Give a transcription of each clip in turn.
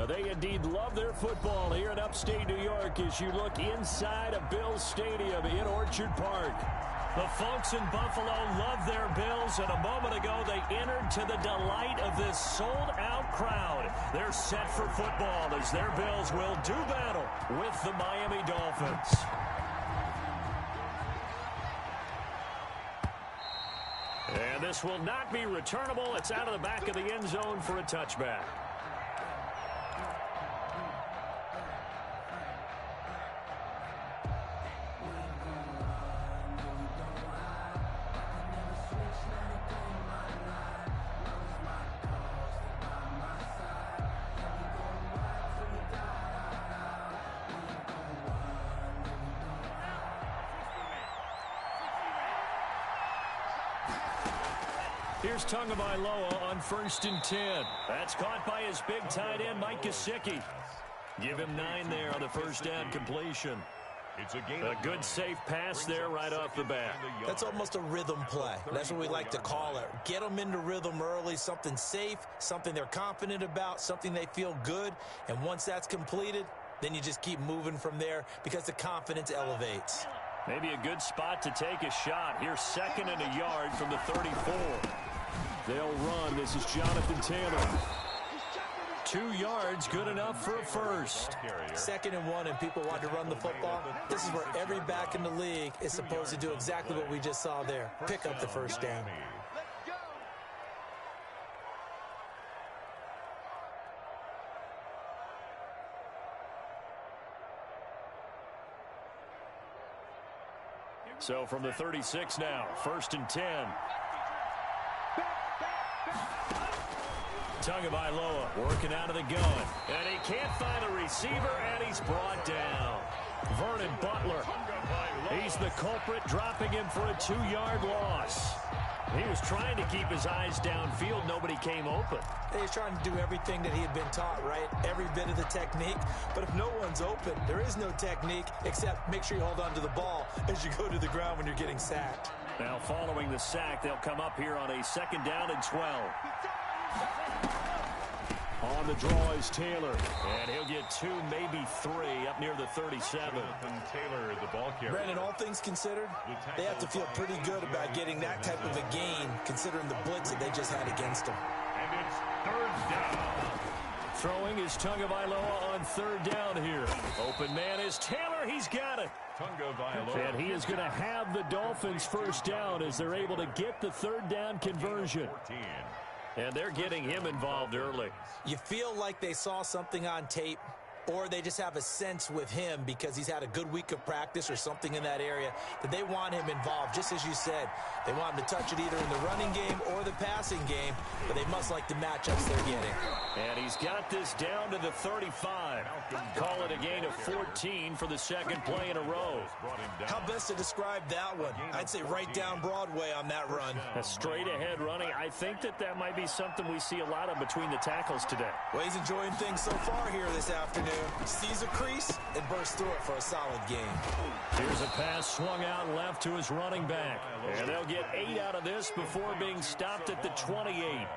They indeed love their football here in upstate New York as you look inside of Bills Stadium in Orchard Park. The folks in Buffalo love their Bills, and a moment ago they entered to the delight of this sold-out crowd. They're set for football as their Bills will do battle with the Miami Dolphins. And this will not be returnable. It's out of the back of the end zone for a touchback. Here's Tagovailoa on 1st and 10. That's caught by his big tight end, Mike Gesicki. Give him 9 there on the first down completion. A good safe pass there right off the bat. That's almost a rhythm play. That's what we like to call it. Get them into rhythm early, something safe, something they're confident about, something they feel good. And once that's completed, then you just keep moving from there because the confidence elevates. Maybe a good spot to take a shot. Here's 2nd and a yard from the 34. They'll run. This is Jonathan Taylor. 2 yards, good enough for a first. 2nd and 1, and people want to run the football. This is where every back in the league is supposed to do exactly what we just saw there. Pick up the first down. So from the 36 now, 1st and 10. Tagovailoa working out of the gun. And he can't find a receiver, and he's brought down. Vernon Butler. He's the culprit, dropping him for a 2-yard loss. He was trying to keep his eyes downfield. Nobody came open. He was trying to do everything that he had been taught, right? Every bit of the technique. But if no one's open, there is no technique except make sure you hold on to the ball as you go to the ground when you're getting sacked. Now following the sack, they'll come up here on a 2nd down and 12. On the draw is Taylor, and he'll get 2, maybe 3 up near the 37. Taylor, the ball carrier. Brandon, all things considered, they have to feel pretty good about getting that type of a gain, considering the blitz that they just had against them. And it's 3rd down. Throwing is Tagovailoa on 3rd down here. Open man is Taylor. He's got it. Tagovailoa. And he is going to have the Dolphins first down as they're able to get the 3rd down conversion. 14. And they're getting him involved early. You feel like they saw something on tape, or they just have a sense with him because he's had a good week of practice or something in that area that they want him involved. Just as you said, they want him to touch it either in the running game or the passing game, but they must like the matchups they're getting. And he's got this down to the 35. Call it a gain of 14 for the 2nd play in a row. How best to describe that one? I'd say right down Broadway on that run. A straight ahead running. I think that might be something we see a lot of between the tackles today. Well, he's enjoying things so far here this afternoon. Sees a crease and bursts through it for a solid game. Here's a pass swung out left to his running back. And they'll get 8 out of this before being stopped at the 28.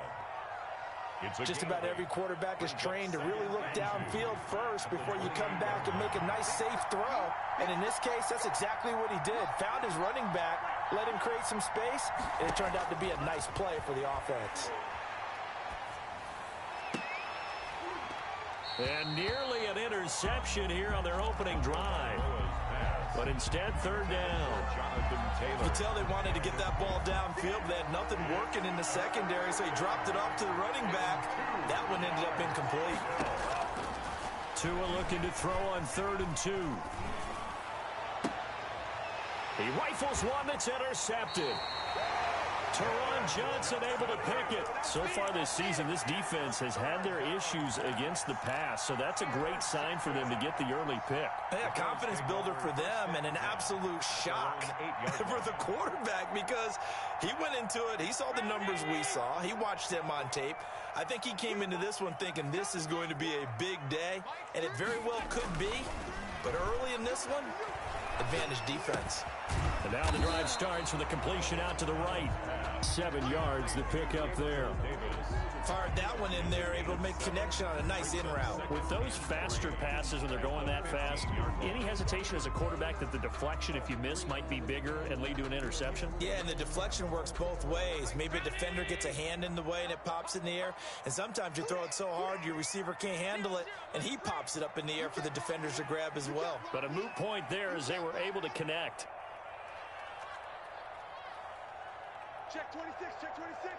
Just about every quarterback is trained to really look downfield first before you come back and make a nice, safe throw. And in this case, that's exactly what he did. Found his running back, let him create some space, and it turned out to be a nice play for the offense. And nearly an interception here on their opening drive. But instead, 3rd down. You could tell they wanted to get that ball downfield. They had nothing working in the secondary, so he dropped it off to the running back. That one ended up incomplete. Tua looking to throw on 3rd and 2. He rifles one that's intercepted. Teron Johnson able to pick it. So far this season, this defense has had their issues against the pass, so that's a great sign for them to get the early pick. Yeah, confidence builder for them and an absolute shock for the quarterback because he went into it. He saw the numbers we saw. He watched them on tape. I think he came into this one thinking this is going to be a big day, and it very well could be. But early in this one, advantage defense. And now the drive starts with a completion out to the right. 7 yards, the pick up there. fired that one in there, able to make connection on a nice in route. With those faster passes when they're going that fast, any hesitation as a quarterback that the deflection, if you miss, might be bigger and lead to an interception? Yeah, and the deflection works both ways. Maybe a defender gets a hand in the way and it pops in the air, and sometimes you throw it so hard your receiver can't handle it, and he pops it up in the air for the defenders to grab as well. But a moot point there as they were able to connect. Check 26, check 26.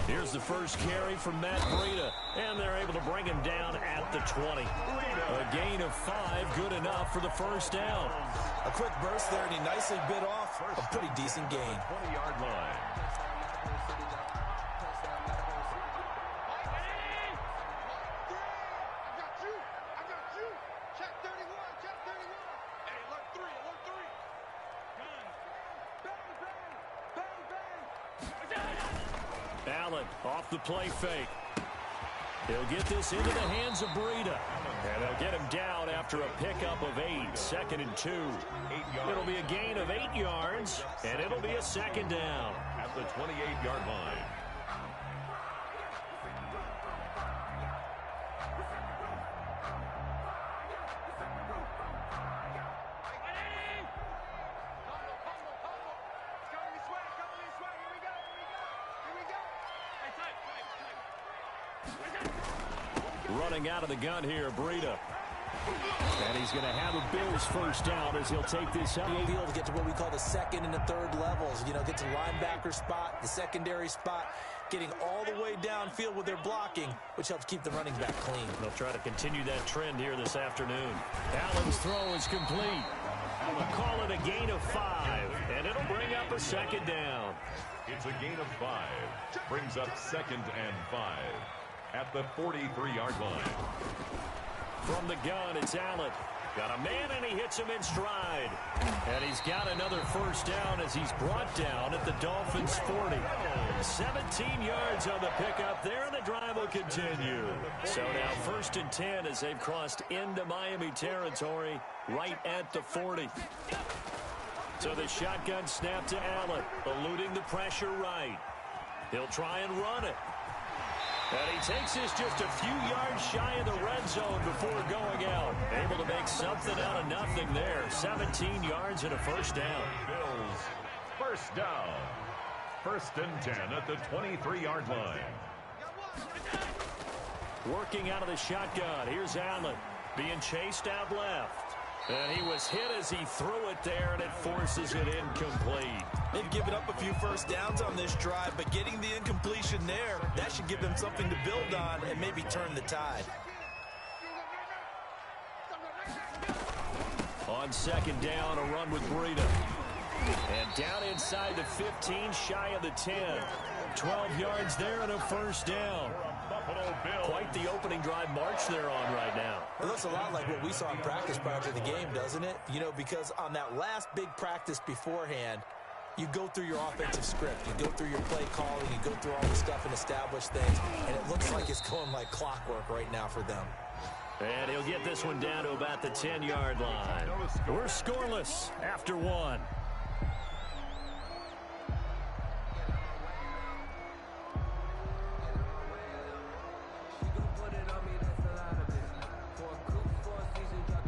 Here's the first carry from Matt Breida, and they're able to bring him down at the 20. A gain of 5, good enough for the first down. A quick burst there, and he nicely bit off a pretty decent gain. 20-yard line. Allen off the play fake. He'll get this into the hands of Breida. And they'll get him down after a pickup of 8, 2nd and 2. It'll be a gain of 8 yards, and it'll be a second down. At the 28-yard line. Running out of the gun here, Breida. And he's going to have a Bills first down as he'll take this out. Be able to get to what we call the second and the third levels. You know, get to linebacker spot, the secondary spot, getting all the way downfield with their blocking, which helps keep the running back clean. They'll try to continue that trend here this afternoon. Allen's throw is complete. We'll call it a gain of 5, and it'll bring up a second down. It's a gain of 5. Brings up 2nd and 5. At the 43-yard line. From the gun, it's Allen. Got a man, and he hits him in stride. And he's got another first down as he's brought down at the Dolphins' 40. 17 yards on the pickup there, and the drive will continue. So now 1st and 10 as they've crossed into Miami territory right at the 40. So the shotgun snap to Allen, eluding the pressure right. He'll try and run it. And he takes this just a few yards shy of the red zone before going out. Able to make something out of nothing there. 17 yards and a first down. Bills, first down. 1st and 10 at the 23-yard line. Working out of the shotgun. Here's Allen being chased out left. And he was hit as he threw it there, and it forces it incomplete. They've given up a few first downs on this drive, but getting the incompletion there, that should give them something to build on and maybe turn the tide. On 2nd down, a run with Breida. And down inside the 15, shy of the 10. 12 yards there and a first down. Quite the opening drive march they're on right now. It looks a lot like what we saw in practice prior to the game, doesn't it? You know, because on that last big practice beforehand, you go through your offensive script. You go through your play calling. You go through all the stuff and establish things. And it looks like it's going like clockwork right now for them. And he'll get this one down to about the 10-yard line. We're scoreless after 1.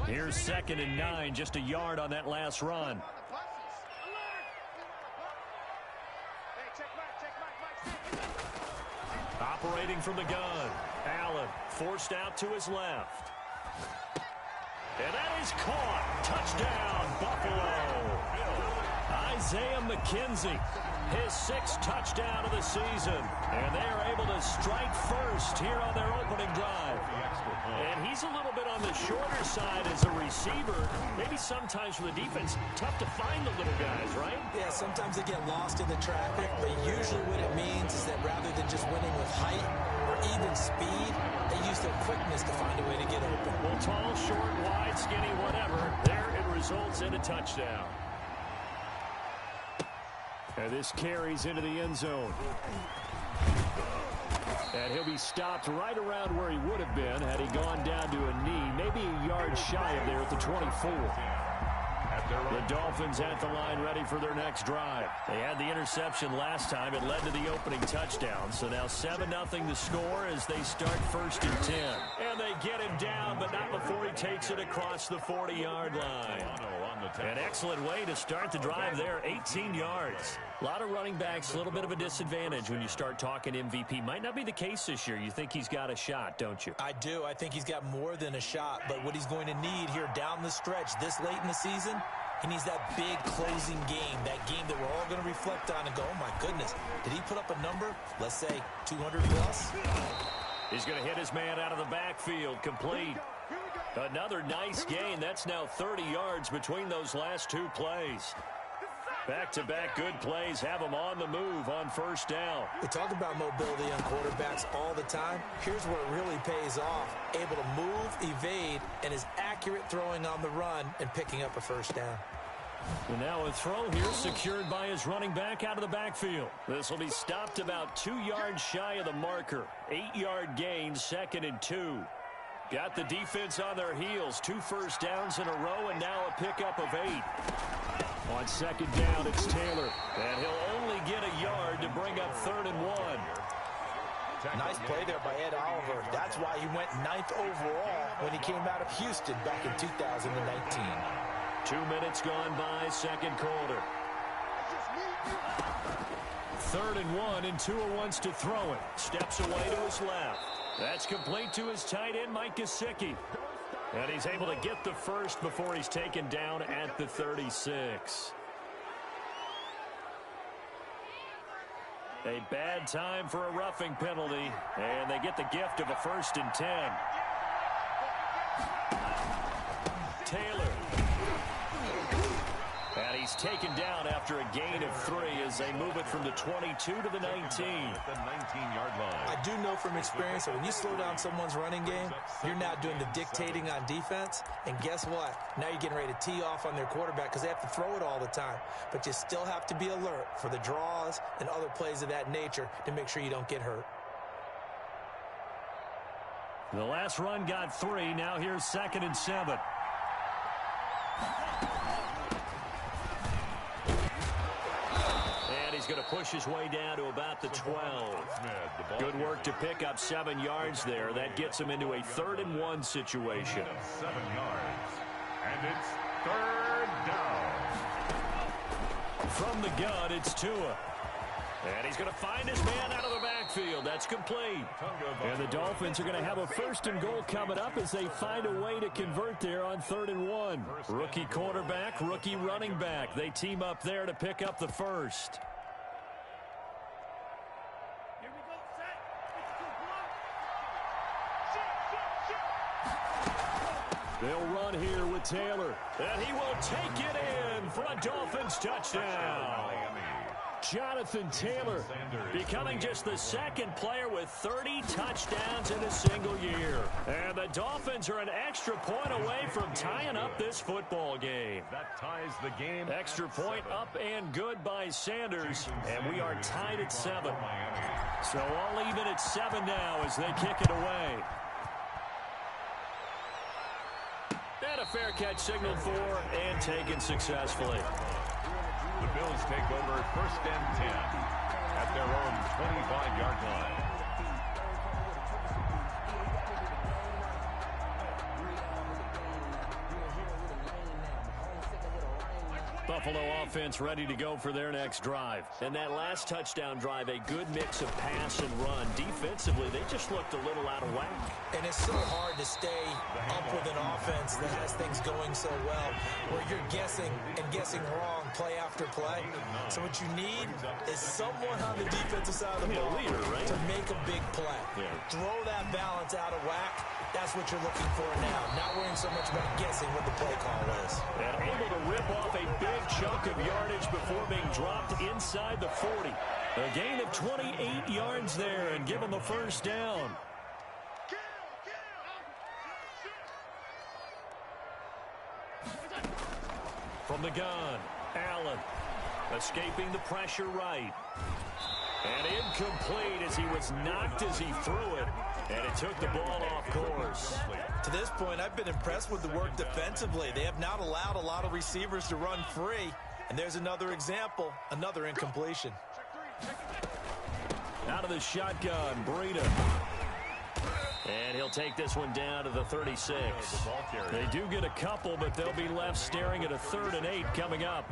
Here's 2nd and 9, just a yard on that last run. Operating from the gun. Allen forced out to his left. And that is caught. Touchdown, Buffalo. Isaiah McKenzie, his 6th touchdown of the season. And they are able to strike first here on their opening drive. And he's a little bit on the shorter side as a receiver. Maybe sometimes for the defense, tough to find the little guys, right? Yeah, sometimes they get lost in the traffic, but usually what it means is that rather than just winning with height or even speed, they use their quickness to find a way to get open. Well, tall, short, wide, skinny, whatever, there it results in a touchdown. And this carries into the end zone. And he'll be stopped right around where he would have been had he gone down to a knee, maybe a yard shy of there at the 24. At The Dolphins at the line ready for their next drive. They had the interception last time. It led to the opening touchdown. So now 7-0 the score as they start 1st and 10. And they get him down, but not before he takes it across the 40-yard line. An excellent way to start the drive there, 18 yards. A lot of running backs, a little bit of a disadvantage when you start talking MVP. Might not be the case this year. You think he's got a shot, don't you? I do. I think he's got more than a shot. But what he's going to need here down the stretch this late in the season, he needs that big closing game, that game that we're all going to reflect on and go, oh, my goodness, did he put up a number, let's say 200 plus? He's going to hit his man out of the backfield, complete. Another nice gain. That's now 30 yards between those last two plays. Back-to-back good plays have him on the move on 1st down. We talk about mobility on quarterbacks all the time. Here's where it really pays off. Able to move, evade, and is accurate throwing on the run and picking up a 1st down. And now a throw here secured by his running back out of the backfield. This will be stopped about 2 yards shy of the marker. 8-yard gain, 2nd and 2. Got the defense on their heels. 2 first downs in a row and now a pickup of 8. On 2nd down, it's Taylor. And he'll only get a yard to bring up 3rd and 1. Nice play there by Ed Oliver. That's why he went 9th overall when he came out of Houston back in 2019. 2 minutes gone by, 2nd quarter. 3rd and 1, and Tua wants to throw it. Steps away to his left. That's complete to his tight end, Mike Gesicki. And he's able to get the first before he's taken down at the 36. A bad time for a roughing penalty, and they get the gift of a 1st and 10. Taylor. And he's taken down after a gain of 3 as they move it from the 22 to the 19. The 19-yard line. I do know from experience that when you slow down someone's running game, you're now doing the dictating on defense. And guess what? Now you're getting ready to tee off on their quarterback because they have to throw it all the time. But you still have to be alert for the draws and other plays of that nature to make sure you don't get hurt. The last run got 3. Now here's 2nd and 7. He's going to push his way down to about the 12. Good work to pick up 7 yards there. That gets him into a 3rd and 1 situation. 7 yards. And it's 3rd down. From the gun, it's Tua. And he's going to find his man out of the backfield. That's complete. And the Dolphins are going to have a 1st and goal coming up as they find a way to convert there on 3rd and 1. Rookie quarterback, rookie running back. They team up there to pick up the first. They'll run here with Taylor. And he will take it in for a Dolphins touchdown. Jonathan Taylor becoming just the 2nd player with 30 touchdowns in a single year. And the Dolphins are an extra point away from tying up this football game. That ties the game. Extra point up and good by Sanders. And we are tied at 7. So all even at 7 now as they kick it away. And a fair catch signaled for and taken successfully. The Bills take over 1st and 10 at their own 25-yard line. Buffalo offense ready to go for their next drive. And that last touchdown drive, a good mix of pass and run. Defensively, they just looked a little out of whack. And it's so hard to stay up with an offense that has things going so well, where you're guessing and guessing wrong play after play. So what you need is someone on the defensive side of the ball to make a big play. Throw that balance out of whack. That's what you're looking for now. Not worrying so much about guessing what the play call is. And able to rip off a big chunk of yardage before being dropped inside the 40. A gain of 28 yards there and give him a 1st down. From the gun, Allen escaping the pressure right. And incomplete as he was knocked as he threw it. And it took the ball off course. To this point, I've been impressed with the work defensively. They have not allowed a lot of receivers to run free. And there's another example, another incompletion. Out of the shotgun, Breida. And he'll take this one down to the 36. They do get a couple, but they'll be left staring at a 3rd and 8 coming up.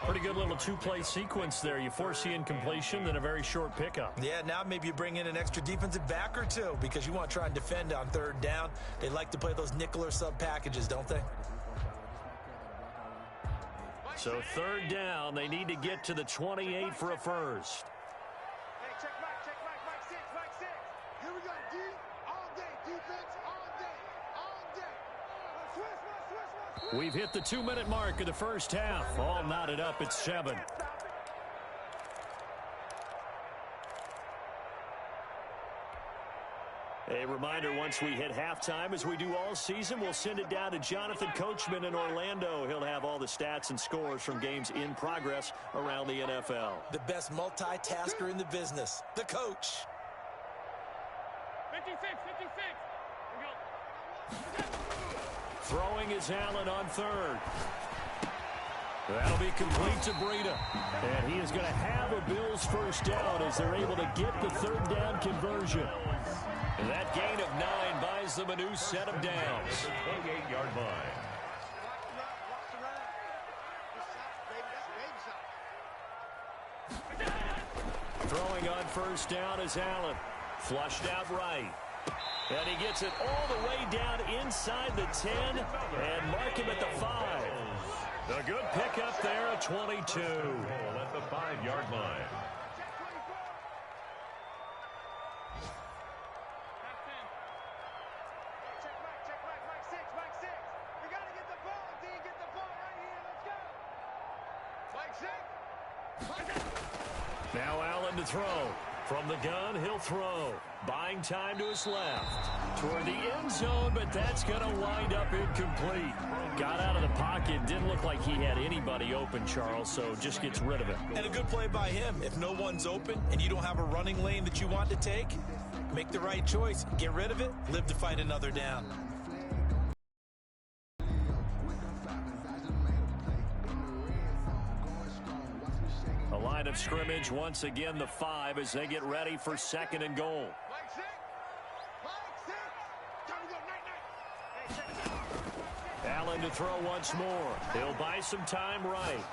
Pretty good little two-play sequence there. You force the incompletion, then a very short pickup. Yeah, now maybe you bring in an extra defensive back or two because you want to try and defend on 3rd down. They like to play those nickel or sub packages, don't they? So 3rd down, they need to get to the 28 for a first. Hey, check Mike 6. Here we go, D, all day, defense, all day. Switch. We've hit the 2-minute mark of the first half. All knotted up at 7. A reminder, once we hit halftime, as we do all season, we'll send it down to Jonathan Coachman in Orlando. He'll have all the stats and scores from games in progress around the NFL. The best multitasker in the business, the coach. 56. Throwing is Allen on 3rd. That'll be complete to Breida. And he is going to have a Bills first down as they're able to get the 3rd down conversion. And that gain of 9 buys them a new set of downs. 28-yard line. Throwing on first down is Allen. Flushed out right. And he gets it all the way down inside the 10 and mark him at the 5. A good pickup there at 22. At the 5-yard line. Mike 6. We got to get the ball, D. Get the ball right here. Let's go. Mike 6. Now Allen to throw. From the gun, he'll throw. Buying time to his left. Toward the end zone, but that's going to wind up incomplete. Got out of the pocket. Didn't look like he had anybody open, Charles, so just gets rid of it. And a good play by him. If no one's open and you don't have a running lane that you want to take, make the right choice. Get rid of it. Live to fight another down. A line of scrimmage, once again the 5 as they get ready for 2nd and goal. Mike 6. Time to go, night. Allen to throw once more. He'll buy some time right.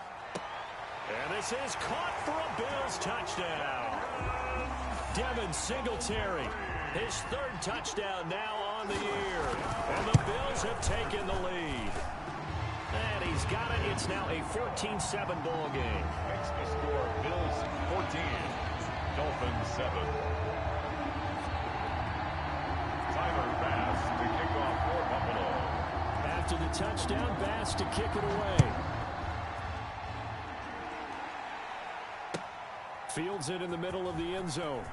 And this is caught for a Bills touchdown. Devin Singletary, his 3rd touchdown now on the year. And the Bills have taken the lead. And he's got it. It's now a 14-7 ball game. Makes the score Bills 14, Dolphins 7. Tyler Bass to kick off for Buffalo. After the touchdown, Bass to kick it away. Fields it in the middle of the end zone.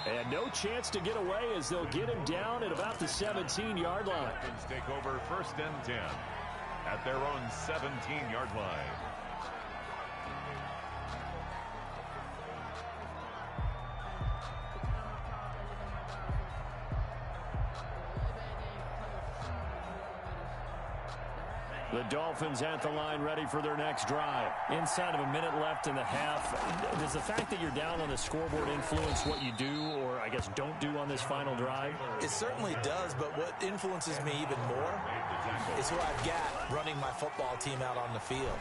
And no chance to get away as they'll get him down at about the 17-yard line. Dolphins take over 1st and 10 at their own 17-yard line. The Dolphins at the line ready for their next drive. Inside of a minute left in the half. Does the fact that you're down on the scoreboard influence what you do or, I guess, don't do on this final drive? It certainly does, but what influences me even more is who I've got running my football team out on the field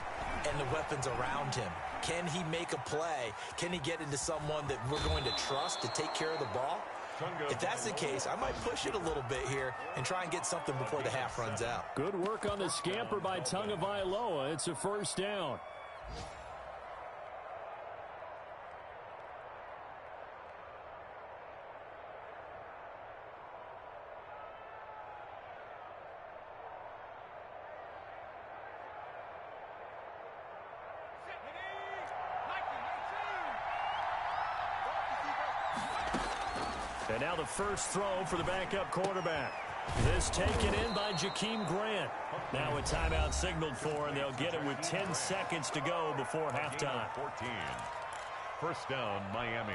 and the weapons around him. Can he make a play? Can he get into someone that we're going to trust to take care of the ball? If that's the case, I might push it a little bit here and try and get something before the half runs out. Good work on the scamper by Tagovailoa. It's a first down. And now the first throw for the backup quarterback. This taken in by Jakeem Grant. Now a timeout signaled for, and they'll get it with 10 seconds to go before halftime. 14. First down, Miami.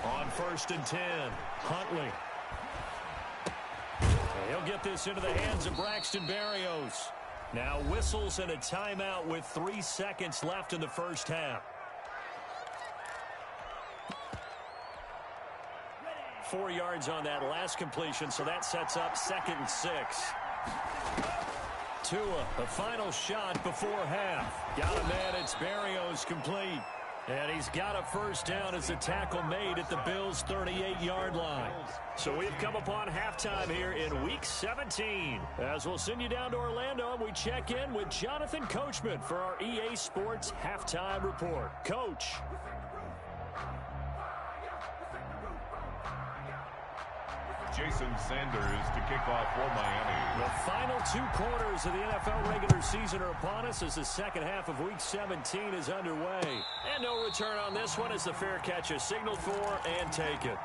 On 1st and 10, Huntley. He'll get this into the hands of Braxton Berrios. Now whistles and a timeout with 3 seconds left in the first half. 4 yards on that last completion, so that sets up 2nd and 6. Tua, the final shot before half. Got a man, it's Berrios complete. And he's got a first down as a tackle made at the Bills' 38-yard line. So we've come upon halftime here in Week 17. As we'll send you down to Orlando, we check in with Jonathan Coachman for our EA Sports Halftime Report. Coach. Jason Sanders to kick off for Miami. The final 2 quarters of the NFL regular season are upon us as the second half of Week 17 is underway. And no return on this one as the fair catch is signaled for and taken.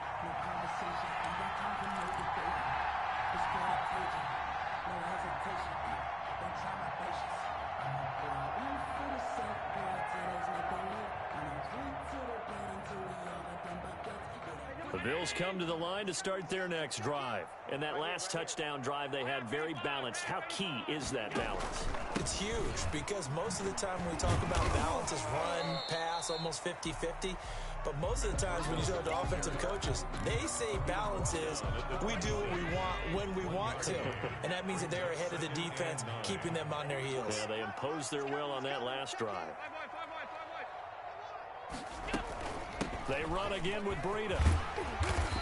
The Bills come to the line to start their next drive. And that last touchdown drive they had very balanced. How key is that balance? It's huge because most of the time when we talk about balance is run, pass, almost 50-50. But most of the times when you talk to offensive coaches, they say balance is we do what we want when we want to. And that means that they're ahead of the defense, keeping them on their heels. Yeah, they imposed their will on that last drive. They run again with Breida.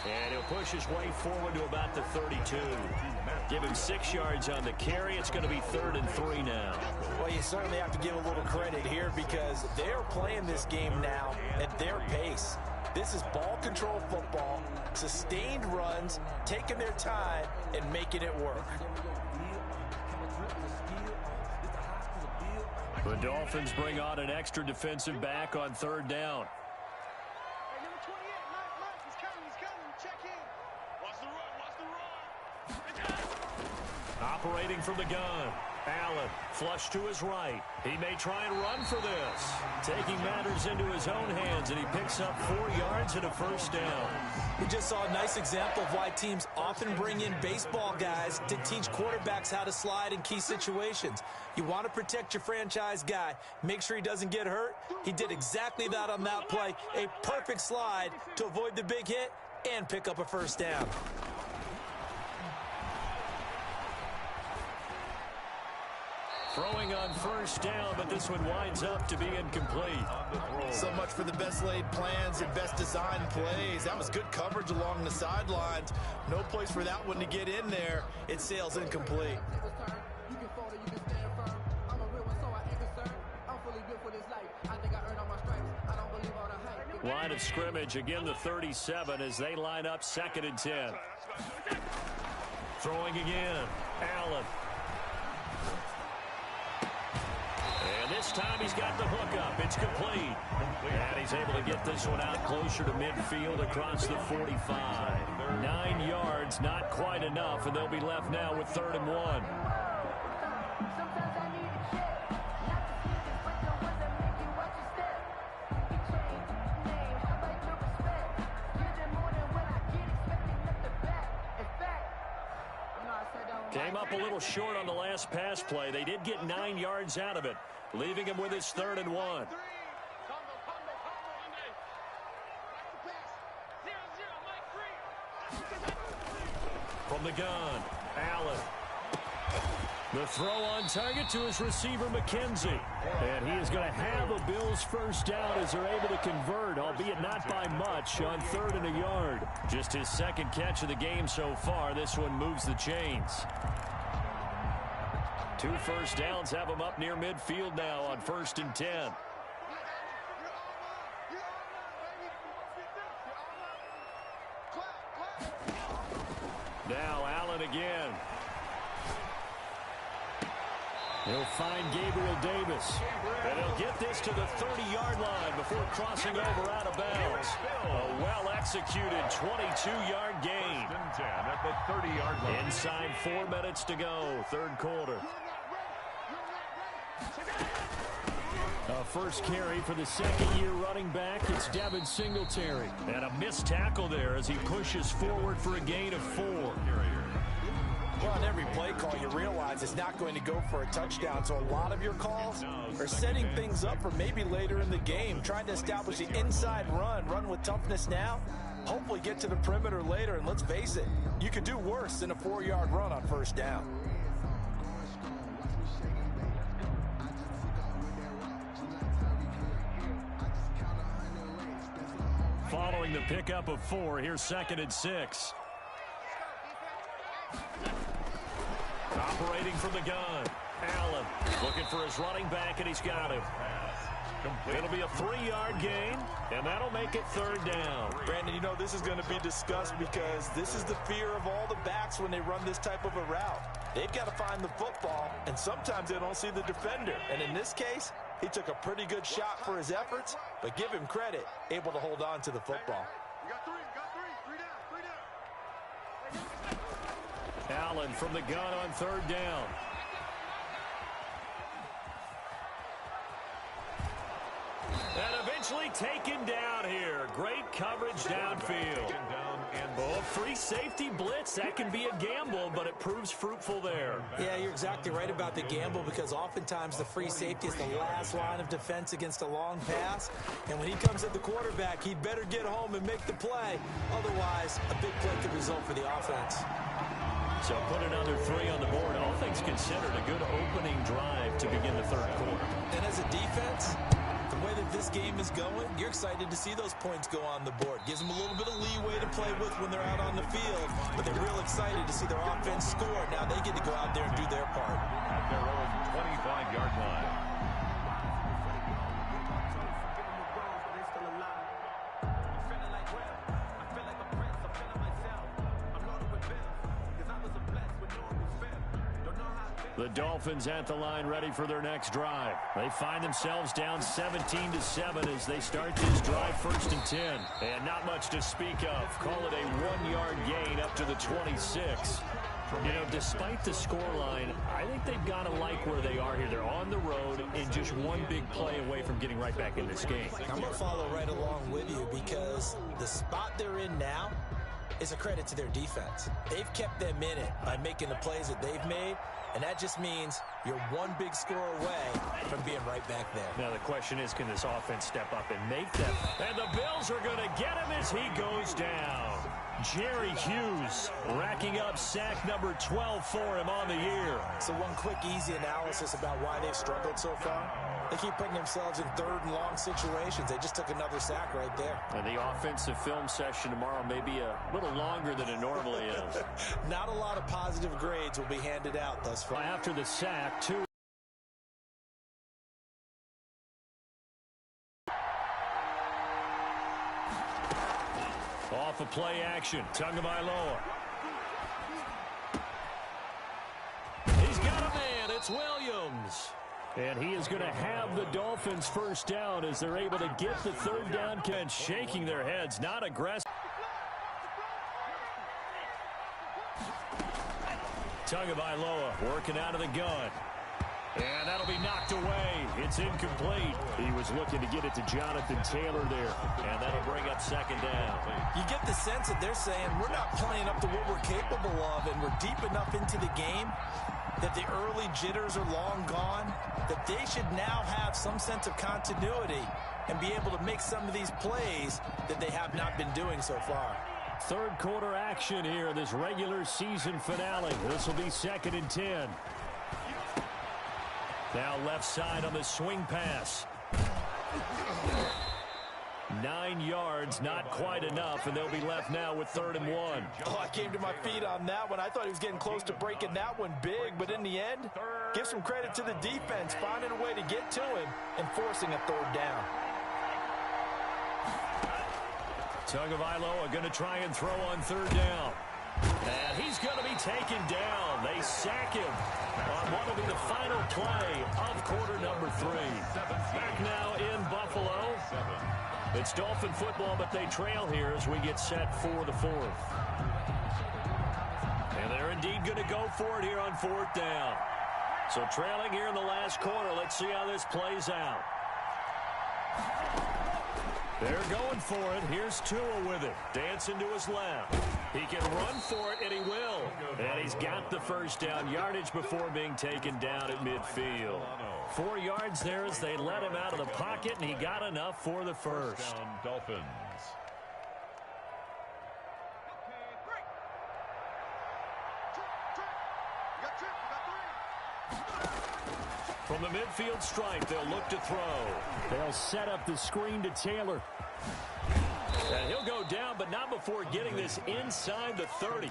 And he'll push his way forward to about the 32. Give him 6 yards on the carry. It's going to be 3rd and 3 now. Well, you certainly have to give a little credit here because they're playing this game now at their pace. This is ball control football, sustained runs, taking their time, and making it work. The Dolphins bring on an extra defensive back on 3rd down. Operating from the gun. Allen, flush to his right. He may try and run for this. Taking matters into his own hands, and he picks up 4 yards and a first down. We just saw a nice example of why teams often bring in baseball guys to teach quarterbacks how to slide in key situations. You want to protect your franchise guy. Make sure he doesn't get hurt. He did exactly that on that play. A perfect slide to avoid the big hit and pick up a first down. Throwing on first down, but this one winds up to be incomplete. So much for the best laid plans and best designed plays. That was good coverage along the sidelines. No place for that one to get in there. It sails incomplete. Line of scrimmage, again the 37 as they line up 2nd and 10. Throwing again, Allen. And this time he's got the hook up. It's complete. And he's able to get this one out closer to midfield across the 45. 9 yards, not quite enough, and they'll be left now with 3rd and 1. Came up a little short on the last pass play. They did get 9 yards out of it, leaving him with his 3rd and 1. From the gun, Allen. The throw on target to his receiver, McKenzie. And he is going to have a Bills first down as they're able to convert, albeit not by much, on 3rd and a yard. Just his 2nd catch of the game so far. This one moves the chains. 2 first downs have him up near midfield now on 1st and 10. Now Allen again. He'll find Gabriel Davis. And he'll get this to the 30-yard line before crossing over out of bounds. A well-executed 22-yard gain. At the 30-yard line. Inside 4 minutes to go, 3rd quarter. First carry for the second-year running back. It's Devin Singletary. And a missed tackle there as he pushes forward for a gain of 4. Well, on every play call, you realize it's not going to go for a touchdown, so a lot of your calls are setting things up for maybe later in the game, trying to establish the inside run with toughness now, hopefully get to the perimeter later, and let's face it, you could do worse than a 4-yard run on first down. Following the pickup of 4, here's 2nd and 6. Operating from the gun. Allen looking for his running back, and he's got him. It'll be a 3-yard gain, and that'll make it 3rd down. Brandon, you know, this is going to be discussed because this is the fear of all the backs when they run this type of a route. They've got to find the football, and sometimes they don't see the defender. And in this case, he took a pretty good shot for his efforts, but give him credit, able to hold on to the football. Allen from the gun on 3rd down. And eventually taken down here. Great coverage downfield. Oh, free safety blitz. That can be a gamble, but it proves fruitful there. Yeah, you're exactly right about the gamble because oftentimes the free safety is the last line of defense against a long pass. And when he comes at the quarterback, he'd better get home and make the play. Otherwise, a big play could result for the offense. So put another 3 on the board. All things considered, a good opening drive to begin the 3rd quarter. And as a defense, the way that this game is going, you're excited to see those points go on the board. Gives them a little bit of leeway to play with when they're out on the field, but they're real excited to see their offense score. Now they get to go out there and do their part. At their own 25-yard line. The Dolphins at the line ready for their next drive. They find themselves down 17-7 as they start this drive 1st and 10. And not much to speak of. Call it a 1-yard gain up to the 26. You know, despite the scoreline, I think they've got to like where they are here. They're on the road and just one big play away from getting right back in this game. I'm going to follow right along with you because the spot they're in now is a credit to their defense. They've kept them in it by making the plays that they've made. And that just means you're one big score away from being right back there. Now the question is, can this offense step up and make them? And the Bills are going to get him as he goes down. Jerry Hughes racking up sack number 12 for him on the year. So one quick, easy analysis about why they've struggled so far. They keep putting themselves in 3rd and long situations. They just took another sack right there. And the offensive film session tomorrow may be a little longer than it normally is. Not a lot of positive grades will be handed out thus far. After the sack, 2. Off of play action, Tagovailoa. He's got a man, it's Williams. And he is going to have the Dolphins 1st down as they're able to get the 3rd down. And shaking their heads, not aggressive. Tagovailoa working out of the gun. And that'll be knocked away. It's incomplete. He was looking to get it to Jonathan Taylor there. And that'll bring up 2nd down. You get the sense that they're saying we're not playing up to what we're capable of, and we're deep enough into the game that the early jitters are long gone, that they should now have some sense of continuity and be able to make some of these plays that they have not been doing so far. 3rd quarter action here, this regular season finale. This will be 2nd and 10. Now left side on the swing pass. 9 yards, not quite enough, and they'll be left now with 3rd and 1. Oh, I came to my feet on that one. I thought he was getting close to breaking that one big, but in the end, give some credit to the defense, finding a way to get to him and forcing a 3rd down. Tagovailoa going to try and throw on 3rd down. And he's going to be taken down. They sack him on what will be the final play of quarter number 3. Back now in Buffalo. It's Dolphin football, but they trail here as we get set for the 4th. And they're indeed going to go for it here on 4th down. So trailing here in the last quarter. Let's see how this plays out. They're going for it. Here's Tua with it. Dancing to his left. He can run for it, and he will. And he's got the first down yardage before being taken down at midfield. 4 yards there as they let him out of the pocket, and he got enough for the first. Dolphins. From the midfield stripe, they'll look to throw. They'll set up the screen to Taylor. And he'll go down, but not before getting this inside the 30.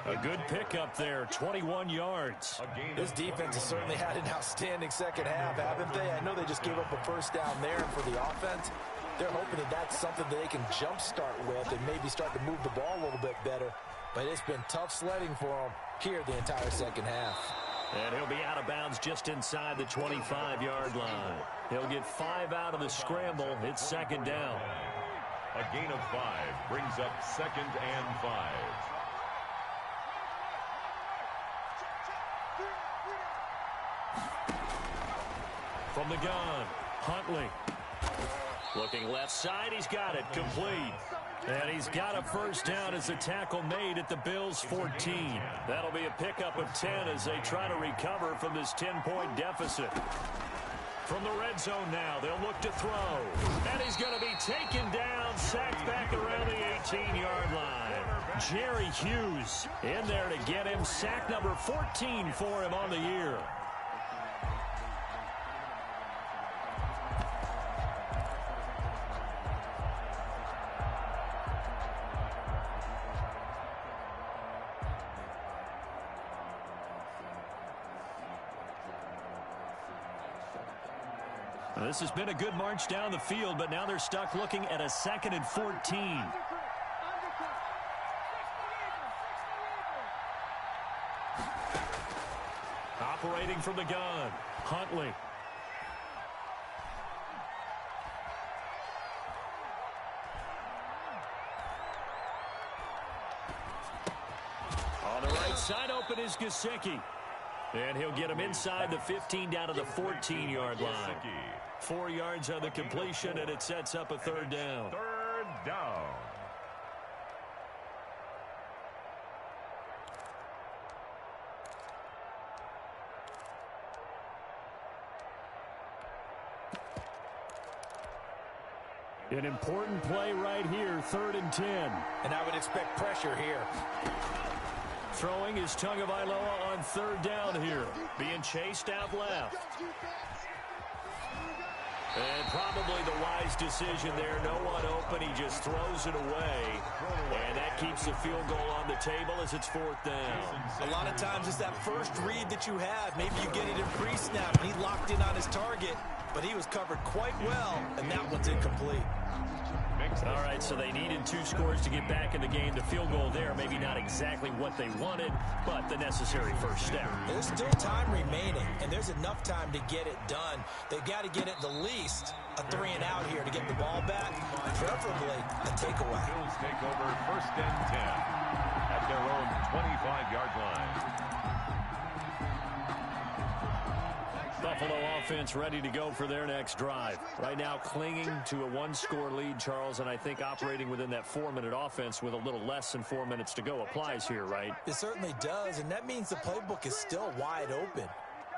A good pickup there, 21 yards. This defense has certainly had an outstanding second half, haven't they? I know they just gave up a first down there, and for the offense, they're hoping that that's something that they can jumpstart with and maybe start to move the ball a little bit better. But it's been tough sledding for them here the entire second half. And he'll be out of bounds just inside the 25-yard line. He'll get 5 out of the scramble. It's second down. A gain of 5 brings up 2nd and 5. From the gun, Huntley. Looking left side, he's got it, complete. And he's got a first down as a tackle made at the Bills' 14. That'll be a pickup of 10 as they try to recover from this 10-point deficit. From the red zone now, they'll look to throw. And he's going to be taken down, sacked back around the 18-yard line. Jerry Hughes in there to get him. Sack number 14 for him on the year. This has been a good march down the field, but now they're stuck looking at a 2nd and 14. Operating from the gun, Huntley. On the right side, open is Gesicki. And he'll get him inside the 15 down to the 14-yard line. 4 yards on the completion, and it sets up a third down. Third down. An important play right here, 3rd and 10. And I would expect pressure here. Throwing is Tagovailoa on 3rd down here. Being chased out left. And probably the wise decision there. No one open. He just throws it away. And that keeps the field goal on the table as it's 4th down. A lot of times it's that first read that you have. Maybe you get it in pre-snap, and he locked in on his target. But he was covered quite well, and that one's incomplete. All right, so they needed 2 scores to get back in the game. The field goal there, maybe not exactly what they wanted, but the necessary first step. There's still time remaining, and there's enough time to get it done. They've got to get it the least a 3-and-out here to get the ball back, preferably a takeaway. Bills take over 1st and 10 at their own 25-yard line. Buffalo offense ready to go for their next drive. Right now clinging to a 1-score lead, Charles, and I think operating within that 4-minute offense with a little less than 4 minutes to go applies here, right? It certainly does, and that means the playbook is still wide open.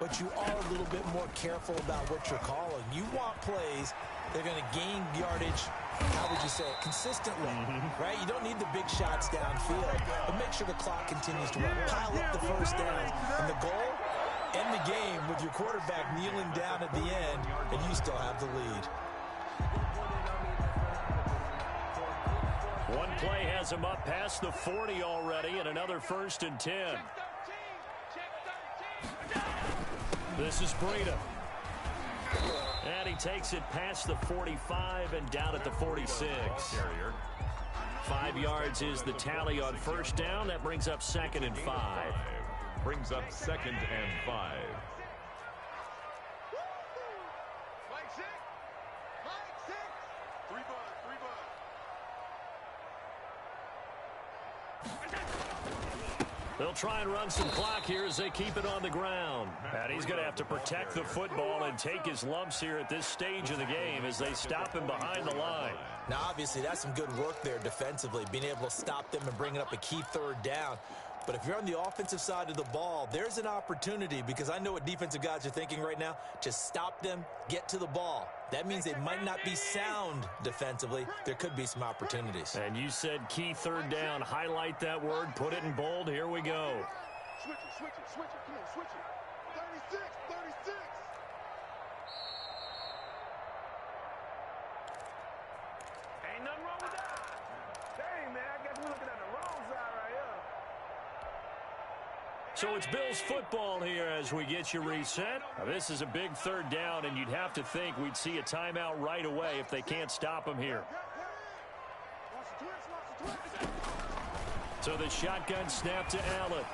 But you are a little bit more careful about what you're calling. You want plays that are going to gain yardage, how would you say it, consistently, right? You don't need the big shots downfield, but make sure the clock continues to run. Pile up the first downs, and the goal, end the game with your quarterback kneeling down at the end, and you still have the lead. One play has him up past the 40 already, and another 1st and 10. This is Breida. And he takes it past the 45 and down at the 46. 5 yards is the tally on first down. That brings up 2nd and 5. Brings up 2nd and 5. They'll try and run some clock here as they keep it on the ground. And he's going to have to protect the football and take his lumps here at this stage of the game as they stop him behind the line. Now, obviously, that's some good work there defensively, being able to stop them and bringing up a key third down. But if you're on the offensive side of the ball, there's an opportunity, because I know what defensive guys are thinking right now. Just stop them, get to the ball. That means they might not be sound defensively. There could be some opportunities. And you said key third down. Highlight that word. Put it in bold. Here we go. Switch it, switch it, switch it. Come on, switch it. 36, 36. Ain't nothing wrong with that. Dang, man, I guess we're looking at the wrong side right here. So it's Bills football here as we get you reset. Now, this is a big third down, and you'd have to think we'd see a timeout right away if they can't stop him here. So the shotgun snap to Allen.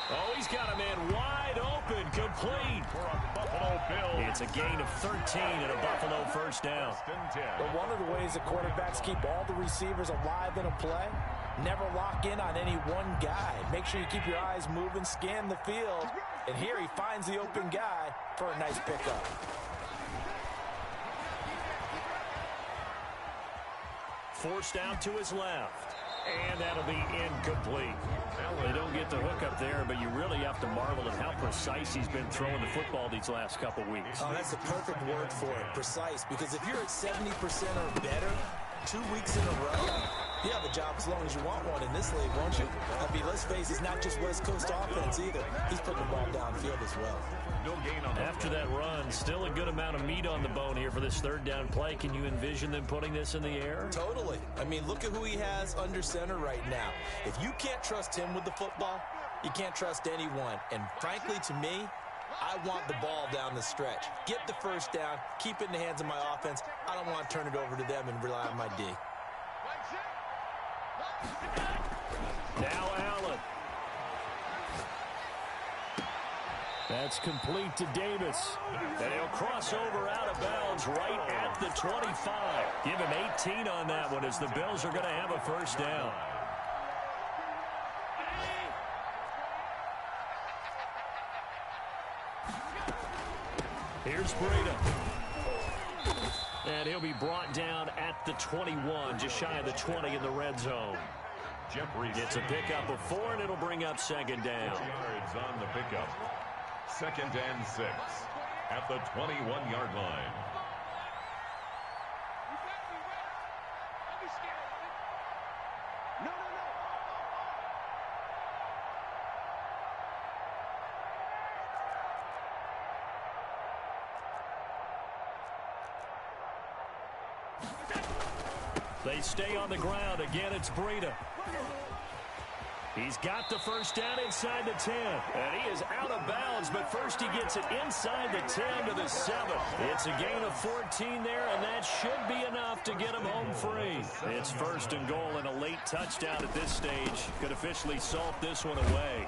Oh, he's got a man wide open, complete. For a Buffalo Bills. It's a gain of 13 and a Buffalo first down. But one of the ways that quarterbacks keep all the receivers alive in a play, never lock in on any one guy. Make sure you keep your eyes moving, scan the field, and here he finds the open guy for a nice pickup. Forced out to his left. And that'll be incomplete. They don't get the hook up there, but you really have to marvel at how precise he's been throwing the football these last couple weeks. Oh, that's the perfect word for it, precise, because if you're at 70% or better 2 weeks in a row, you have a job as long as you want one in this league, won't you? I mean, let's face it, it's not just West Coast offense either. He's putting the ball downfield as well. No gain on After that run, still a good amount of meat on the bone here for this third down play. Can you envision them putting this in the air? Totally. I mean, look at who he has under center right now. If you can't trust him with the football, you can't trust anyone. And frankly, to me, I want the ball down the stretch. Get the first down, keep it in the hands of my offense. I don't want to turn it over to them and rely on my D. Now Allen. That's complete to Davis. And he'll cross over out of bounds right at the 25. Give him 18 on that one as the Bills are going to have a first down. Here's Breida. And he'll be brought down at the 21, just shy of the 20 in the red zone. It's a pickup of 4, and it'll bring up second down. Yards on the pickup. 2nd and 6 at the 21-yard line. They stay on the ground. Again, it's Breida. He's got the first down inside the 10. And he is out of bounds, but first he gets it inside the 10 to the 7. It's a gain of 14 there, and that should be enough to get him home free. It's 1st and goal, and a late touchdown at this stage could officially salt this one away.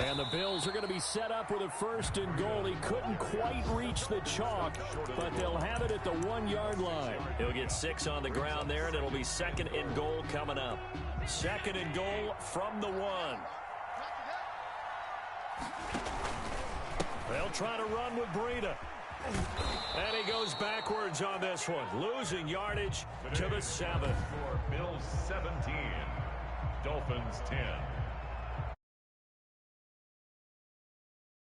And the Bills are going to be set up with a 1st and goal. He couldn't quite reach the chalk, but they'll have it at the 1-yard line. He'll get 6 on the ground there, and it'll be 2nd and goal coming up. 2nd and goal from the 1. They'll try to run with Breida. And he goes backwards on this one, losing yardage to the 7. For Bills 17, Dolphins 10.